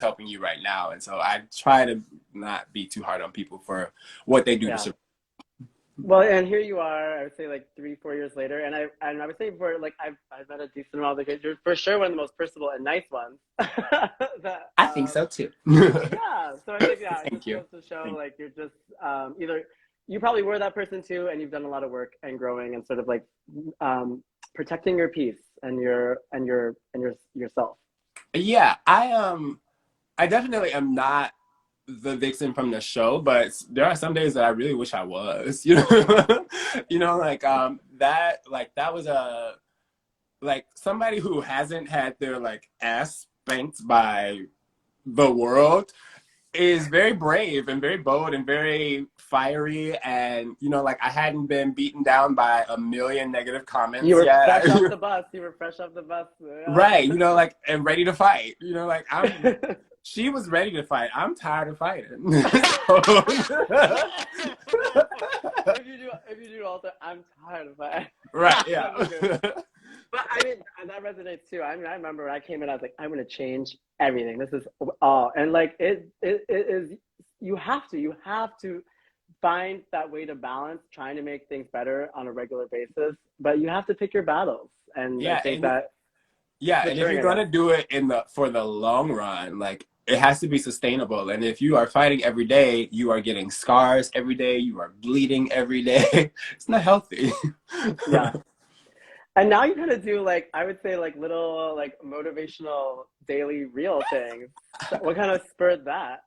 helping you right now. And so I try to not be too hard on people for what they do to Yeah. survive. Well, and here you are, I would say like 3, 4 years later, and I would say before like I've met a decent amount of the kids. You're for sure one of the most personable and nice ones. that I think so too. Yeah, so I think yeah, it Thank just you. goes to show Thank like you're just either you probably were that person too, and you've done a lot of work and growing and sort of like protecting your peace and your yourself. Yeah, I definitely am not the vixen from the show, but there are some days that I really wish I was. Like that was a like somebody who hasn't had their like ass spanked by the world is very brave and very bold and very fiery, and like I hadn't been beaten down by a million negative You comments were yet. fresh off the bus. You were fresh off the bus. Yeah. Right, like and ready to fight. Like she was ready to fight. I'm tired of fighting. If you do also, I'm tired of that. Right, yeah. That'd be good. But I mean, that resonates too. I mean, I remember when I came in, I was like, I'm gonna change everything. This is all, and like it is. You have to find that way to balance trying to make things better on a regular basis, but you have to pick your battles. And I Yeah, think that and if maturing, you're I guess. gonna do it for the long run, like it has to be sustainable. And if you are fighting every day, you are getting scars every day, you are bleeding every day. It's not healthy. Yeah. And now you kind of do like I would say like little like motivational daily reel things. So what kind of spurred that?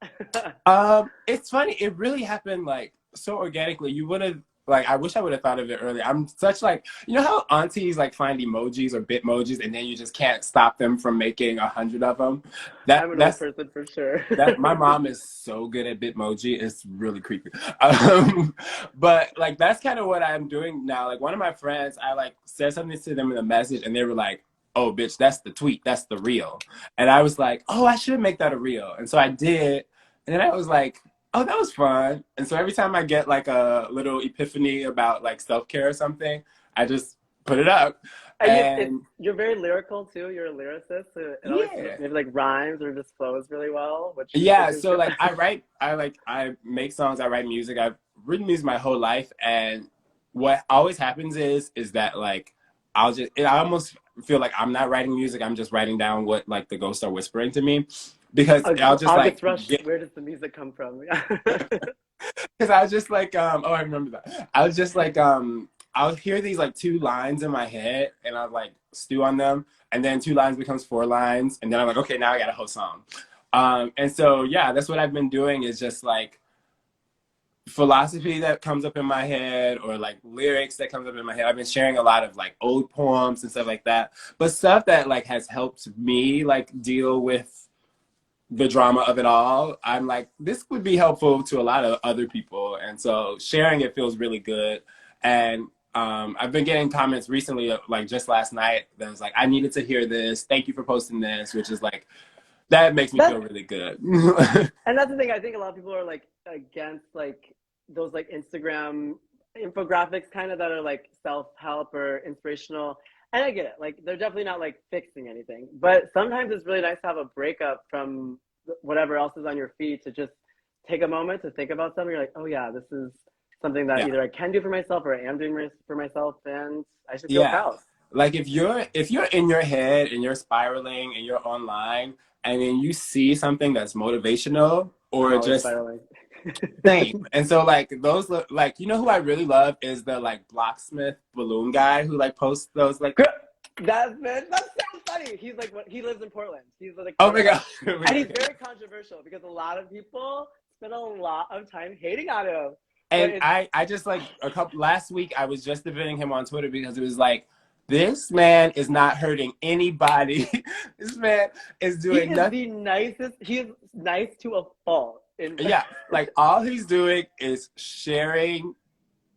It's funny. It really happened like so organically. You would have like I wish I would have thought of it earlier. I'm such like how aunties like find emojis or bitmojis and then you just can't stop them from making 100 of them. That I'm an old that's person for sure. that my mom is so good at bitmoji. It's really creepy. But like that's kind of what I'm doing now. Like one of my friends, I like said something to them in a message and they were like, "Oh, bitch, that's the tweet. That's the reel." And I was like, "Oh, I should make that a reel." And so I did. And then I was like, "Oh, that was fun." And so every time I get like a little epiphany about like self-care or something, I just put it up. And it's And you're very lyrical too. You're a lyricist, so it always yeah. maybe like rhymes or just flows really well, which Yeah, is so good. like I make songs, I write music. I've written music my whole life, and what always happens is that like I almost feel like I'm not writing music, I'm just writing down what like the ghosts are whispering to me because I'll just like August Rush. get Where does the music come from? because I was just like oh, I remember that. I was just like I'll hear these like two lines in my head and I'll like stew on them, and then two lines becomes four lines, and then I'm like, okay, now I got a whole song. And so yeah, that's what I've been doing is just like philosophy that comes up in my head or like lyrics that comes up in my head. I've been sharing a lot of like old poems and stuff like that, but stuff that like has helped me like deal with the drama of it all. I'm like, this would be helpful to a lot of other people. And so sharing it feels really good. And I've been getting comments recently, like just last night, that was like, I needed to hear this. Thank you for posting this, which is like, that makes me feel That really good. and that's the thing. I think a lot of people are like against like those like Instagram infographics kind of that are like self-help or inspirational. And I get it. Like they're definitely not like fixing anything. But sometimes it's really nice to have a breakup from whatever else is on your feed to just take a moment to think about something. You're like, oh yeah, this is something that Yeah. either I can do for myself or I am doing for myself, and I should feel Yeah. proud. Like if you're in your head and you're spiraling and you're online and then you see something that's motivational I'm or always just spiraling. same. And so like those like who I really love is the like Blocksmith balloon guy who like posts those like That's so funny. He's like what he lives in Portland. He's like oh one my of god. like, and he's very controversial because a lot of people spend a lot of time hating on him. But And it's I just like a couple last week I was just defending him on Twitter because it was like this man is not hurting anybody. This man is he doing is nothing. the nicest. He is nice to a fault. In Yeah, like all he's doing is sharing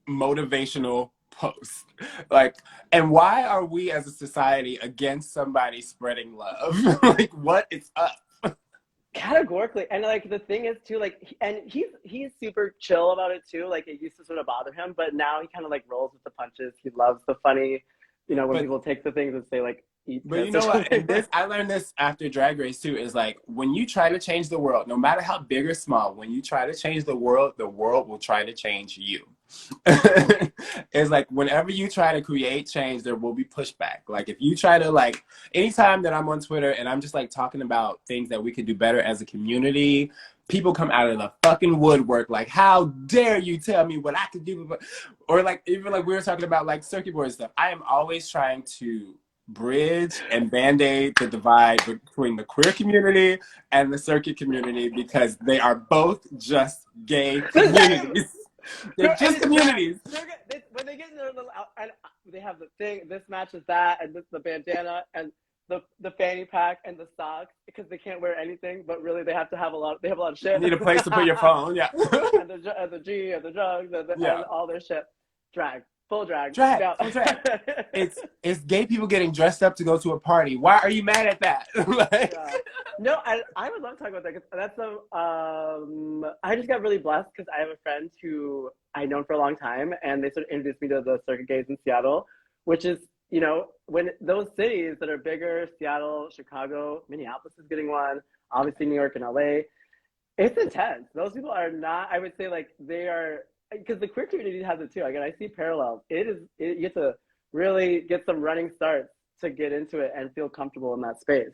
motivational posts. Like, and why are we as a society against somebody spreading love? Like, what is up? categorically, and like the thing is too, like, and he's super chill about it too. Like it used to sort of bother him, but now he kind of like rolls with the punches. He loves the funny, when But people take the things and say like eat But you piss or know what? something. And this, I learned this after Drag Race too, is like when you try to change the world, no matter how big or small, when you try to change the world will try to change you. It's like whenever you try to create change, there will be pushback. Like if you try to like, anytime that I'm on Twitter and I'm just like talking about things that we could do better as a community, people come out of the fucking woodwork like, how dare you tell me what I could do? Or like even like we were talking about like circuit board stuff. I am always trying to bridge and band-aid the divide between the queer community and the circuit community because they are both just gay The same. communities. They're Girl, and just it's drag. communities. When they get in their little out, and they have the thing. This matches that, and this the bandana, and the fanny pack, and the socks because they can't wear anything. But really, they have to have a lot. They have a lot of You shit. need a place to put your phone. Yeah. And the G, and the drugs, Yeah. and all their shit. Drag, full drag. Drag, Yeah. full drag. It's gay people getting dressed up to go to a party. Why are you mad at that? Like, Yeah. No, I would love to talk about that because that's I just got really blessed because I have a friend who I've known for a long time, and they sort of introduced me to the circuit gays in Seattle, which is, you know, when those cities that are bigger, Seattle, Chicago, Minneapolis is getting one, obviously New York and LA, it's intense. Those people are not, I would say, like, they are, because the queer community has it too. Again, I see parallels. You have to really get some running starts to get into it and feel comfortable in that space.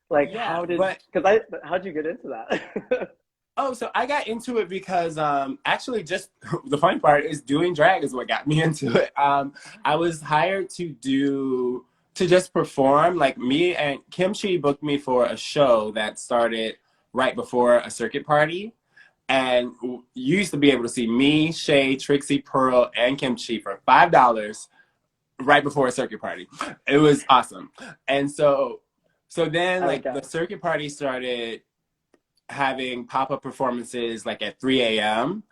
Like, yeah, but how'd you get into that? oh, so I got into it because actually just the funny part is doing drag is what got me into it. I was hired to just perform. Like me and Kimchi booked me for a show that started right before a circuit party. And you used to be able to see me, Shay, Trixie, Pearl, and Kimchi for $5 right before a circuit party. It was awesome. And so then I like like the that. circuit party started having pop-up performances like at 3 a.m.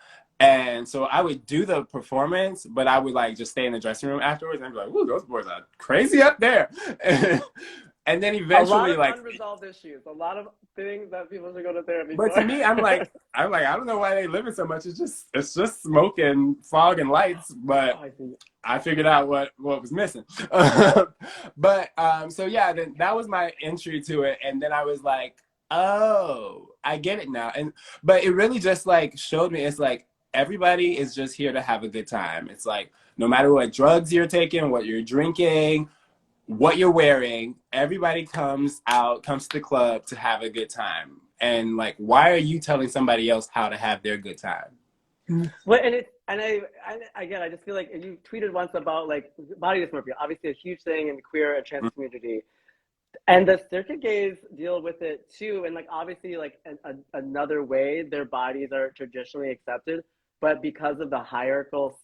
And so I would do the performance, but I would like just stay in the dressing room afterwards and I'd be like, ooh, those boys are crazy up there. And then A lot eventually of like, unresolved issues, a lot of things that people should go to therapy but for. to me, I don't know why they live in so much. It's just smoke and fog and lights, but Oh, I see. I figured out what was missing. But so yeah, then that was my entry to it, and then I was like, oh, I get it now. And but it really just like showed me it's like everybody is just here to have a good time. It's like no matter what drugs you're taking, what you're drinking, what you're wearing, everybody comes to the club to have a good time. And like, why are you telling somebody else how to have their good time? Well, again, I just feel like you tweeted once about like body dysmorphia, obviously a huge thing in the queer and trans community, and the circuit gays deal with it too. And like obviously, like another way their bodies are traditionally accepted, but because of the hierarchical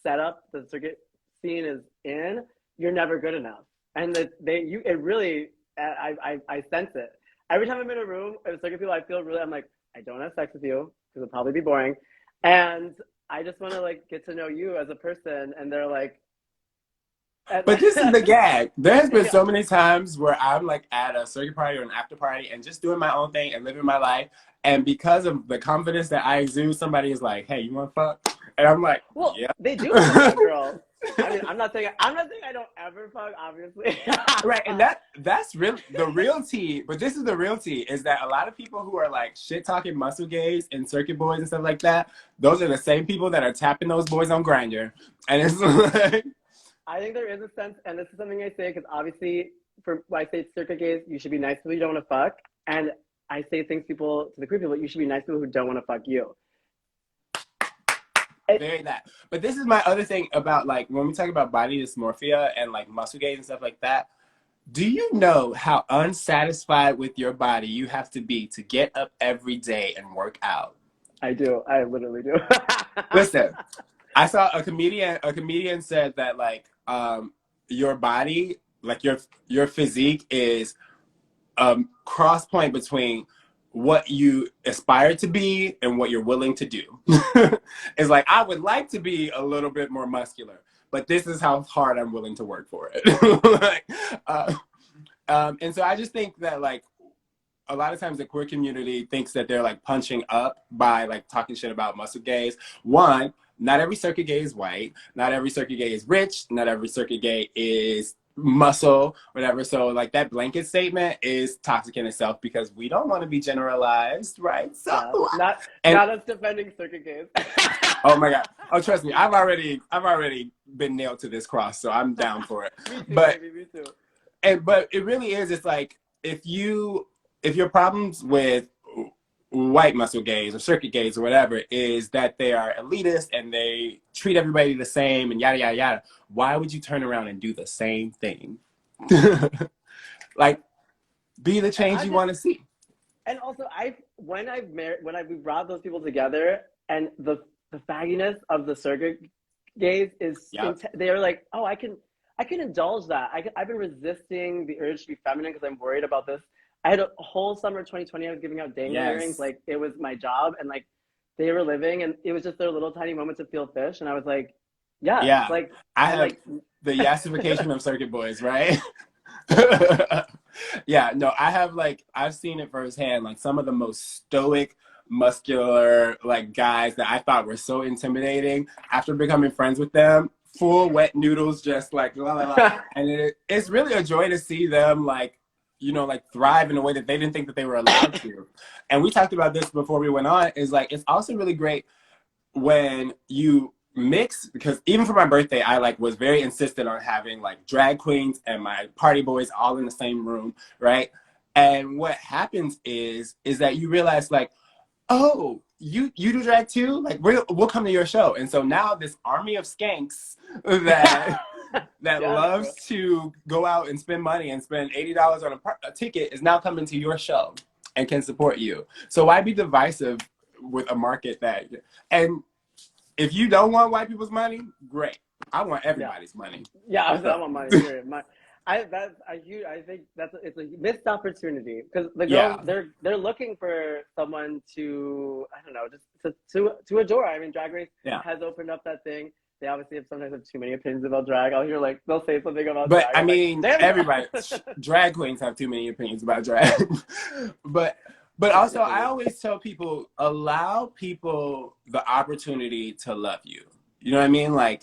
setup the circuit scene is in, you're never good enough. And that it really, I sense it every time I'm in a room with circuit people. I feel really, I'm like, I don't have sex with you because it'll probably be boring, and I just want to like get to know you as a person. And they're like, But this is the gag. There has been yeah. so many times where I'm like at a circuit party or an after party and just doing my own thing and living my life. And because of the confidence that I exude, somebody is like, "Hey, you want to fuck?" And I'm like, Well, "Yeah." they do want to fuck, girl. I mean, I'm not saying I don't ever fuck, obviously. Right, and that's really the real tea. But this is the real tea: is that a lot of people who are like shit talking muscle gays and circuit boys and stuff like that, those are the same people that are tapping those boys on Grindr, and it's like. I think there is a sense, and this is something I say because obviously, for when I say circuit gays, you should be nice to people you don't want to fuck, and I say things to the queer people, you should be nice to people who don't want to fuck you. Very that. But this is my other thing about like when we talk about body dysmorphia and like muscle gains and stuff like that. Do you know how unsatisfied with your body you have to be to get up every day and work out? I do. I literally do. Listen, I saw a comedian. A comedian said that like your body, like your physique is cross point between what you aspire to be and what you're willing to do. It's like I would like to be a little bit more muscular, but this is how hard I'm willing to work for it. Like, and so I just think that like a lot of times the queer community thinks that they're like punching up by like talking shit about muscle gays. One, not every circuit gay is white. Not every circuit gay is rich. Not every circuit gay is muscle, whatever. So like that blanket statement is toxic in itself because we don't want to be generalized, right? So Yeah, and not us defending circuit games. oh my god. Oh, trust me, I've already been nailed to this cross, so I'm down for it. Me too, But baby. Me too. but it really is. It's like if your problems with white muscle gays or circuit gays or whatever is that they are elitist and they treat everybody the same and yada yada yada. Why would you turn around and do the same thing? Like, be the And change I you just want to see. and also I've married when I we brought those people together and the fagginess of the circuit gays is Yep. they're like, oh, I can indulge that. I've been resisting the urge to be feminine because I'm worried about this. I had a whole summer 2020. I was giving out dangly earrings Yes. like it was my job, and like they were living, and it was just their little tiny moment to feel fish. And I was like, yes, Yeah. like I and have like the yassification of circuit boys, right? Yeah, no, I have like I've seen it firsthand. Like some of the most stoic, muscular like guys that I thought were so intimidating after becoming friends with them, full wet noodles, just like la la la. And it's really a joy to see them like like thrive in a way that they didn't think that they were allowed to. And we talked about this before we went on. Is like it's also really great when you mix, because even for my birthday I like was very insistent on having like drag queens and my party boys all in the same room, right? And what happens is that you realize like, oh, you do drag too, like we'll come to your show. And so now this army of skanks that yes, bro. loves to go out and spend money and spend $80 on a ticket is now coming to your show and can support you. So why be divisive with a market that, and if you don't want white people's money, great. I want Yeah. everybody's money. Yeah, So, I'm on money. Period. I think it's a missed opportunity because the girls yeah, they're looking for someone to I don't know just to adore. I mean, Drag Race yeah. has opened up that thing. They obviously sometimes have too many opinions about drag. I'll hear like they'll say something about But drag. I I'm like, mean, damn everybody, girl. drag queens have too many opinions about drag. but but also, I Definitely. always tell people, allow people the opportunity to love you. You know what I mean? Like,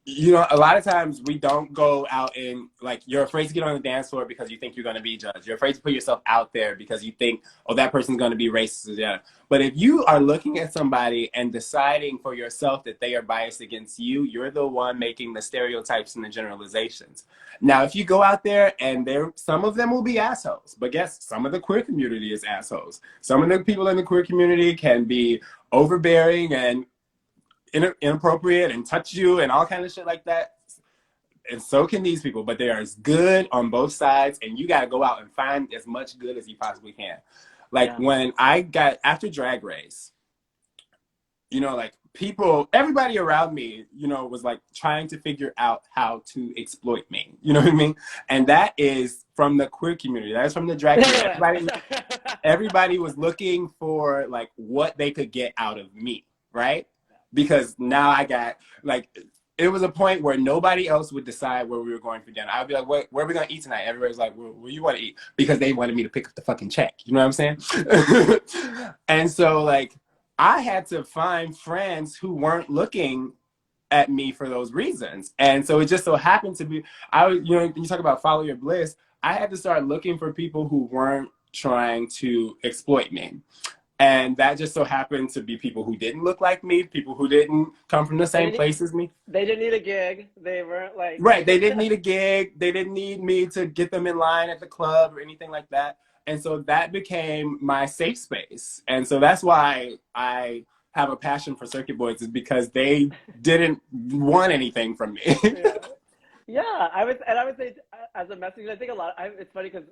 a lot of times we don't go out and like you're afraid to get on the dance floor because you think you're going to be judged. You're afraid to put yourself out there because you think, oh, that person's going to be racist. Yeah. But if you are looking at somebody and deciding for yourself that they are biased against you, you're the one making the stereotypes and the generalizations. Now, if you go out there and some of them will be assholes, but guess some of the queer community is assholes. Some of the people in the queer community can be overbearing and inappropriate and touch you and all kind of shit like that. And so can these people, but they are as good on both sides, and you got to go out and find as much good as you possibly can. Like Yeah. when I got after Drag Race, like everybody around me, was like trying to figure out how to exploit me. You know what I mean? And that is from the queer community. That is from the drag community. Everybody was looking for like what they could get out of me, right? Because now I got like it was a point where nobody else would decide where we were going for dinner. I'd be like, where are we gonna eat tonight? Everybody's like, where you want to eat? Because they wanted me to pick up the fucking check. You know what I'm saying? And so like I had to find friends who weren't looking at me for those reasons. And so it just so happened to be, you talk about follow your bliss, I had to start looking for people who weren't trying to exploit me. And that just so happened to be people who didn't look like me, people who didn't come from the they same didn't place as me. they didn't need a gig. They weren't like Right. They didn't need a gig. They didn't need me to get them in line at the club or anything like that. And so that became my safe space. And so that's why I have a passion for circuit boys, is because they didn't want anything from me. yeah. Yeah, I would say as a message, I think it's funny because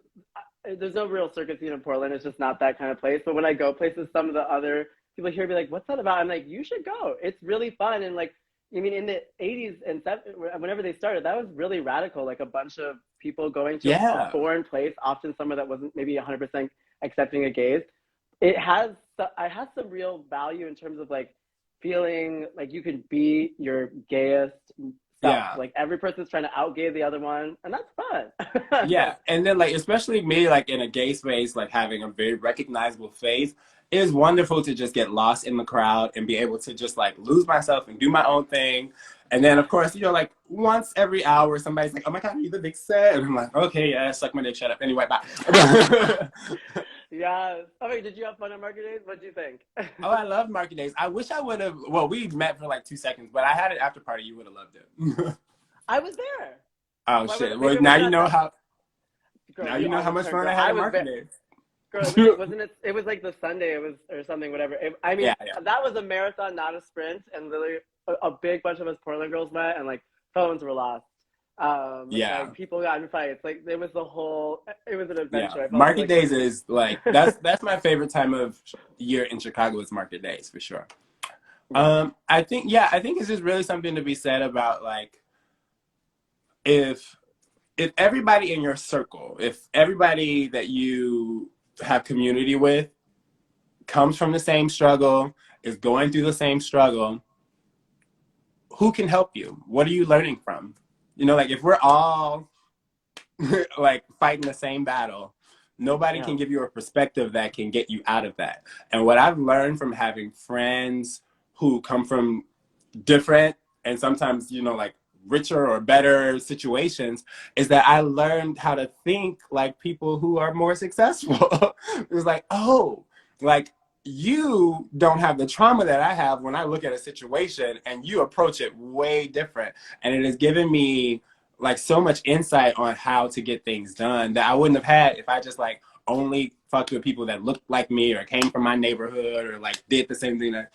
there's no real circus scene in Portland. It's just not that kind of place. But when I go places, some of the other people here be like, "What's that about?" I'm like, "You should go. It's really fun." And like, I mean, in the '80s and whenever they started, that was really radical. Like a bunch of people going to a Yeah. foreign place, often somewhere that wasn't maybe 100% accepting of gays. It has some real value in terms of like feeling like you can be your gayest self. Yeah. Like every person's trying to outgay the other one, and that's fun. Yeah. And then like especially me like in a gay space, like having a very recognizable face, it is wonderful to just get lost in the crowd and be able to just like lose myself and do my own thing. And then of course, like once every hour somebody's like, oh my God, are you the vixen? And I'm like, okay, yeah, suck my dick, shut up. Anyway, bye. Yes. Okay, did you have fun at Market Days? What do you think? Oh, I love market days. I wish I would have. Well, we met for like 2 seconds, but I had an after party. You would have loved it. I was there. Oh Why was shit! it, Well, maybe it now wasn't you at know the how. girl. Now You you know how always much turn fun girl. I had I at was market there. days. Girl, wasn't it? It was like the Sunday. It was or something, whatever. I mean, Yeah, yeah, that was a marathon, not a sprint. And literally, a big bunch of us Portland girls went, and like phones were lost. yeah, Like people got in fights. Like it was the whole. It was an yeah. adventure. I felt Market like days is like that's my favorite time of year in Chicago is market days for sure. yeah, I think it's just really something to be said about like if everybody in your circle, if everybody that you have community with comes from the same struggle, is going through the same struggle, who can help you? What are you learning from? Like if we're all like fighting the same battle, nobody yeah, can give you a perspective that can get you out of that. And what I've learned from having friends who come from different and sometimes, like richer or better situations is that I learned how to think like people who are more successful. It was like, oh, like you don't have the trauma that I have when I look at a situation and you approach it way different. And it has given me like so much insight on how to get things done that I wouldn't have had if I just like only fucked with people that looked like me or came from my neighborhood or like did the same thing that